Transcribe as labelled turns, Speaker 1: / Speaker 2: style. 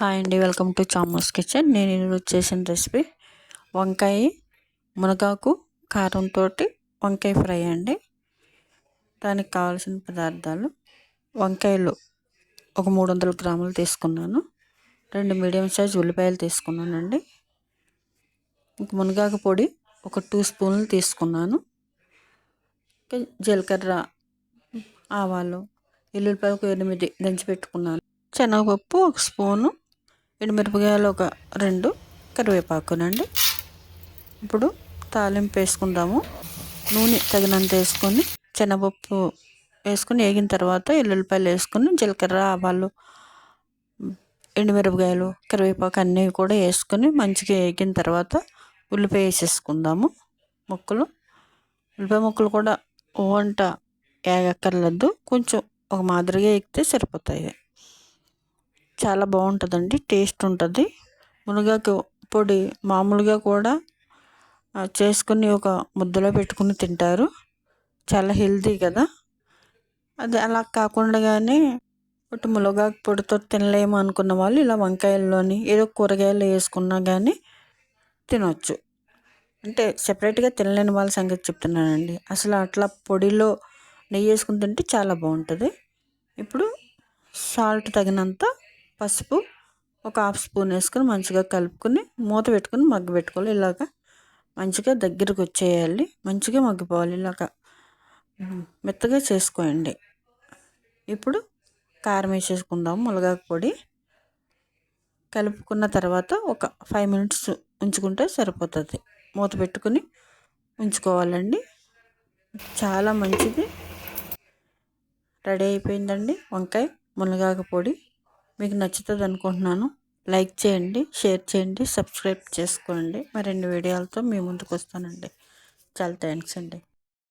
Speaker 1: Hi అండి, welcome to చామోస్ kitchen. నేను ఈరోజు చేసిన రెసిపీ వంకాయ మునగాకు కారంతో వంకాయ ఫ్రై అండి. దానికి కావాల్సిన పదార్థాలు: వంకాయలు ఒక 300 గ్రాములు తీసుకున్నాను, 2 మీడియం సైజ్ ఉల్లిపాయలు తీసుకున్నానండి. ఇంక మునగాకు పొడి ఒక 2 స్పూన్లు తీసుకున్నాను. జీలకర్ర, ఆవాలు, ఎల్లుల్లిపాయ ఒక 8 దంచి పెట్టుకున్నాను. శనగపప్పు ఒక స్పూను, ఎండుమిరపకాయలు ఒక 2, కరివేపాకునండి. ఇప్పుడు తాలింపు వేసుకుందాము. నూనె తగినంత వేసుకొని శనగపప్పు వేసుకొని వేగిన తర్వాత ఎల్లుల్లిపాయలు వేసుకొని జీలకర్ర, ఆవాలు, ఎండుమిరపకాయలు, కరివేపాకు అన్నీ కూడా వేసుకొని మంచిగా వేగిన తర్వాత ఉల్లిపాయ వేసేసుకుందాము. ఉల్లిపాయ ముక్కలు కూడా వంట వేగక్కర్లేదు, కొంచెం ఒక మాదిరిగా ఎగితే సరిపోతాయి. చాలా బాగుంటుందండి, టేస్ట్ ఉంటుంది. మునగాకు పొడి మామూలుగా కూడా చేసుకుని ఒక ముద్దలో పెట్టుకుని తింటారు, చాలా హెల్తీ కదా. అది అలా కాకుండా ఒకటి మునగాకు పొడితో తినలేము అనుకున్న వాళ్ళు ఇలా వంకాయల్లోని ఏదో కూరగాయలు వేసుకున్నా కానీ తినొచ్చు. అంటే సెపరేట్గా తినలేని వాళ్ళ సంగతి చెప్తున్నానండి. అసలు అట్లా పొడిలో నెయ్యి వేసుకుని తింటే చాలా బాగుంటుంది. ఇప్పుడు సాల్ట్ తగినంత, పసుపు ఒక 1/2 స్పూన్ వేసుకొని మంచిగా కలుపుకొని మూత పెట్టుకొని మగ్గబెట్టుకోవాలి. ఇలాగ మంచిగా దగ్గరకు వచ్చేయాలి, మంచిగా మగ్గిపోవాలి, ఇలాగ మెత్తగా చేసుకోండి. ఇప్పుడు కారం వేసేసుకుందాము. మునగాకు పొడి కలుపుకున్న తర్వాత ఒక 5 మినిట్స్ ఉంచుకుంటే సరిపోతుంది. మూత పెట్టుకుని ఉంచుకోవాలండి. చాలా మంచిది. రెడీ అయిపోయిందండి వంకాయ మునగాకు పొడి. మీకు నచ్చుతుంది అనుకుంటున్నాను. లైక్ చేయండి, షేర్ చేయండి, సబ్స్క్రైబ్ చేసుకోండి. మరిన్ని వీడియోలతో మీ ముందుకు వస్తానండి. చాలా థ్యాంక్స్ అండి.